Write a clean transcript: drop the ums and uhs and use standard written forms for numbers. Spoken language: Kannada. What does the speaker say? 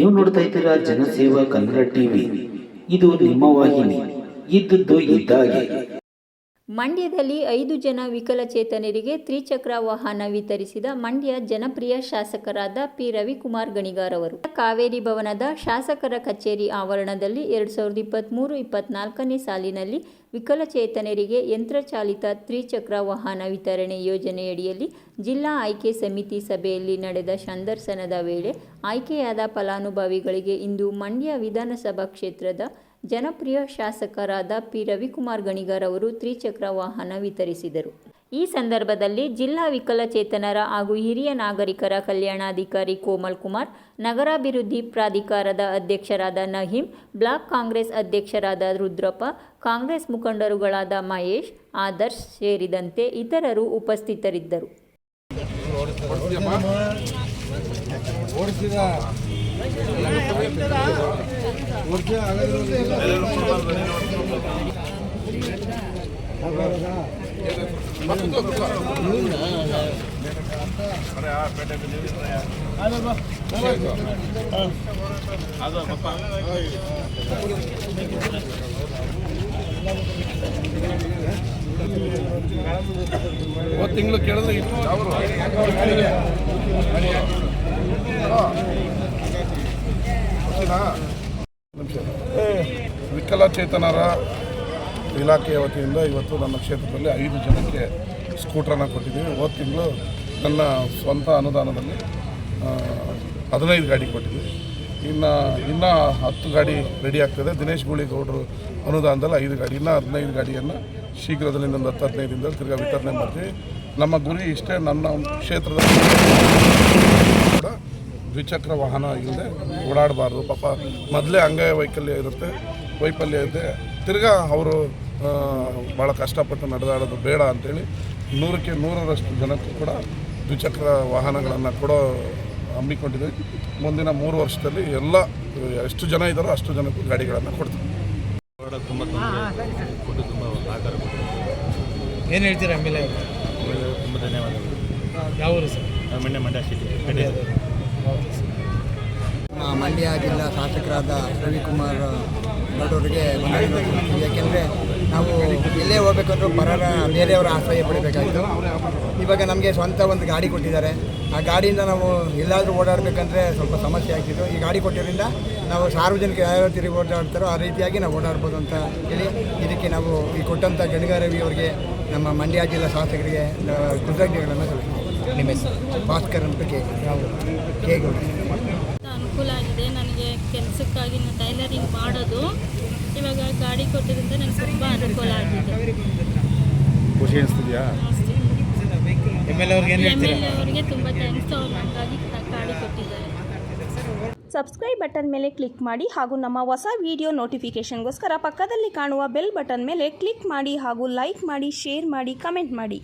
ನೀವು ನೋಡ್ತಾ ಇದ್ದೀರಾ ಜನಸೇವಾ ಕನ್ನಡ ಟಿವಿ. ಇದು ನಿಮ್ಮ ವಾಹಿನಿ. ಇದ್ದದ್ದು ಇದ್ದಾಗೆ. ಮಂಡ್ಯದಲ್ಲಿ 5 ಜನ ವಿಕಲಚೇತನರಿಗೆ ತ್ರಿಚಕ್ರ ವಾಹನ ವಿತರಿಸಿದ ಮಂಡ್ಯ ಜನಪ್ರಿಯ ಶಾಸಕರಾದ ಪಿ ರವಿಕುಮಾರ್ ಗಣಿಗಾರ್ ಅವರು ಕಾವೇರಿ ಭವನದ ಶಾಸಕರ ಕಚೇರಿ ಆವರಣದಲ್ಲಿ 2023-24ನೇ ಸಾಲಿನಲ್ಲಿ ವಿಕಲಚೇತನರಿಗೆ ಯಂತ್ರಚಾಲಿತ ತ್ರಿಚಕ್ರ ವಾಹನ ವಿತರಣೆ ಯೋಜನೆಯಡಿಯಲ್ಲಿ ಜಿಲ್ಲಾ ಆಯ್ಕೆ ಸಮಿತಿ ಸಭೆಯಲ್ಲಿ ನಡೆದ ಸಂದರ್ಶನದ ವೇಳೆ ಆಯ್ಕೆಯಾದ ಫಲಾನುಭವಿಗಳಿಗೆ ಇಂದು ಮಂಡ್ಯ ವಿಧಾನಸಭಾ ಕ್ಷೇತ್ರದ ಜನಪ್ರಿಯ ಶಾಸಕರಾದ ಪಿ ರವಿಕುಮಾರ್ ಗಣಿಗಾರ್ ಅವರು ತ್ರಿಚಕ್ರ ವಾಹನ ವಿತರಿಸಿದರು. ಈ ಸಂದರ್ಭದಲ್ಲಿ ಜಿಲ್ಲಾ ವಿಕಲಚೇತನರ ಹಾಗೂ ಹಿರಿಯ ನಾಗರಿಕರ ಕಲ್ಯಾಣಾಧಿಕಾರಿ ಕೋಮಲ್ ಕುಮಾರ್, ನಗರಾಭಿವೃದ್ಧಿ ಪ್ರಾಧಿಕಾರದ ಅಧ್ಯಕ್ಷರಾದ ನಹೀಂ, ಬ್ಲಾಕ್ ಕಾಂಗ್ರೆಸ್ ಅಧ್ಯಕ್ಷರಾದ ರುದ್ರಪ್ಪ, ಕಾಂಗ್ರೆಸ್ ಮುಖಂಡರುಗಳಾದ ಮಹೇಶ್, ಆದರ್ಶ್ ಸೇರಿದಂತೆ ಇತರರು ಉಪಸ್ಥಿತರಿದ್ದರು. ತಿಂಗಳು ಕೇಳಿದ್ರೆ ವಿಕಲಚೇತನರ ಇಲಾಖೆಯ ವತಿಯಿಂದ ಇವತ್ತು ನನ್ನ ಕ್ಷೇತ್ರದಲ್ಲಿ 5 ಜನಕ್ಕೆ ಸ್ಕೂಟ್ರನ್ನು ಕೊಟ್ಟಿದ್ದೀವಿ. ಹೋದ ತಿಂಗಳು ನನ್ನ ಸ್ವಂತ ಅನುದಾನದಲ್ಲಿ 15 ಗಾಡಿ ಕೊಟ್ಟಿದ್ದೀವಿ. ಇನ್ನು 10 ಗಾಡಿ ರೆಡಿ ಆಗ್ತದೆ. ದಿನೇಶ್ ಗೂಳಿಗೌಡರು ಅನುದಾನದಲ್ಲಿ 5 ಗಾಡಿ, ಇನ್ನು 15 ಗಾಡಿಯನ್ನು ಶೀಘ್ರದಲ್ಲಿ ಒಂದು 10-15 ದಿನದಲ್ಲಿ ತಿರ್ಗಾ ವಿತರಣೆ ಮಾಡ್ತೀವಿ. ನಮ್ಮ ಗುರಿ ಇಷ್ಟೇ, ನನ್ನ ಕ್ಷೇತ್ರದಲ್ಲಿ ಕೂಡ ದ್ವಿಚಕ್ರ ವಾಹನ ಇಲ್ಲದೆ ಓಡಾಡಬಾರ್ದು. ಪಾಪ ಮೊದಲೇ ಅಂಗವೈಕಲ್ಯ ಇದೆ, ತಿರ್ಗಾ ಅವರು ಭಾಳ ಕಷ್ಟಪಟ್ಟು ನಡೆದಾಡೋದು ಬೇಡ ಅಂಥೇಳಿ 100ಕ್ಕೆ 100ರಷ್ಟು ಜನಕ್ಕೂ ಕೂಡ ದ್ವಿಚಕ್ರ ವಾಹನಗಳನ್ನು ಕೂಡ ಹಮ್ಮಿಕೊಂಡಿದ್ದೀವಿ. ಮುಂದಿನ 3 ವರ್ಷದಲ್ಲಿ ಎಲ್ಲ ಎಷ್ಟು ಜನ ಇದ್ದಾರೋ ಅಷ್ಟು ಜನಕ್ಕೂ ಗಾಡಿಗಳನ್ನು ಕೊಡ್ತೀವಿ. ಏನು ಹೇಳ್ತೀರಾ ಆಮೇಲೆ? ತುಂಬ ಧನ್ಯವಾದಗಳು. ಯಾವ ಊರು ಸರ್? ಮಂಡ್ಯ ಸಿಟಿ. ಮಂಡ್ಯ ಜಿಲ್ಲಾ ಶಾಸಕರಾದ ರವಿಕುಮಾರ್ ಗೌಡರಿಗೆ ಯಾಕೆಂದರೆ ನಾವು ಎಲ್ಲೇ ಹೋಗ್ಬೇಕಂದ್ರೂ ಬೇರೆಯವರ ಆಶ್ರಯ ಪಡಿಬೇಕಾಯಿತು. ಇವಾಗ ನಮಗೆ ಸ್ವಂತ ಒಂದು ಗಾಡಿ ಕೊಟ್ಟಿದ್ದಾರೆ. ಆ ಗಾಡಿಯಿಂದ ನಾವು ಎಲ್ಲಾದರೂ ಓಡಾಡಬೇಕಂದ್ರೆ ಸ್ವಲ್ಪ ಸಮಸ್ಯೆ ಆಗ್ತಿತ್ತು. ಈ ಗಾಡಿ ಕೊಟ್ಟಿರೋದ್ರಿಂದ ನಾವು ಸಾರ್ವಜನಿಕರು ಯಾವ್ಯಾವ ತಿರುಗಿ ಓಡಾಡ್ತಾರೋ ಆ ರೀತಿಯಾಗಿ ನಾವು ಓಡಾಡ್ಬೋದು ಅಂತ ಹೇಳಿ ಇದಕ್ಕೆ ನಾವು ಈ ಕೊಟ್ಟಂಥ ಗಣಿಗಾರ್ ರವಿ ಅವರಿಗೆ ನಮ್ಮ ಮಂಡ್ಯ ಜಿಲ್ಲಾ ಶಾಸಕರಿಗೆ ಕೃತಜ್ಞತೆಗಳನ್ನು ಸಲ್ಲಿಸ್ತೀವಿ. ನಿಮ್ಮ ಹೆಸರು? ಭಾಸ್ಕರ್ ಅಂತ ಕೆ ಗೌಡ. ಅನುಕೂಲ ಆಗಿದೆ ನನಗೆ ಕೆಲಸಕ್ಕಾಗಿ ಟೈಲರಿಂಗ್ ಮಾಡೋದು. ಇವಾಗ ಗಾಡಿ ಕೊಟ್ಟಿದ್ದರಿಂದ ನನಗೆ ತುಂಬ ಅನುಕೂಲ ಆಗಿದೆ. ಖುಷಿ ಅನಿಸ್ತಿದೆಯಾ? ಎಮ್.ಎಲ್.ಎ ಅವರಿಗೆ ತುಂಬ ಥ್ಯಾಂಕ್ಸ್. ಅವ್ರು ನನಗಾಗಿ ಗಾಡಿ ಕೊಟ್ಟಿದ್ದಾರೆ. ಸಬ್ಸ್ಕ್ರೈಬ್ ಬಟನ್ ಮೇಲೆ ಕ್ಲಿಕ್ ಮಾಡಿ ಹಾಗೂ ನಮ್ಮ ಹೊಸ ವಿಡಿಯೋ ನೋಟಿಫಿಕೇಷನ್ಗೋಸ್ಕರ ಪಕ್ಕದಲ್ಲಿ ಕಾಣುವ ಬೆಲ್ ಬಟನ್ ಮೇಲೆ ಕ್ಲಿಕ್ ಮಾಡಿ ಹಾಗೂ ಲೈಕ್ ಮಾಡಿ, ಶೇರ್ ಮಾಡಿ, ಕಮೆಂಟ್ ಮಾಡಿ.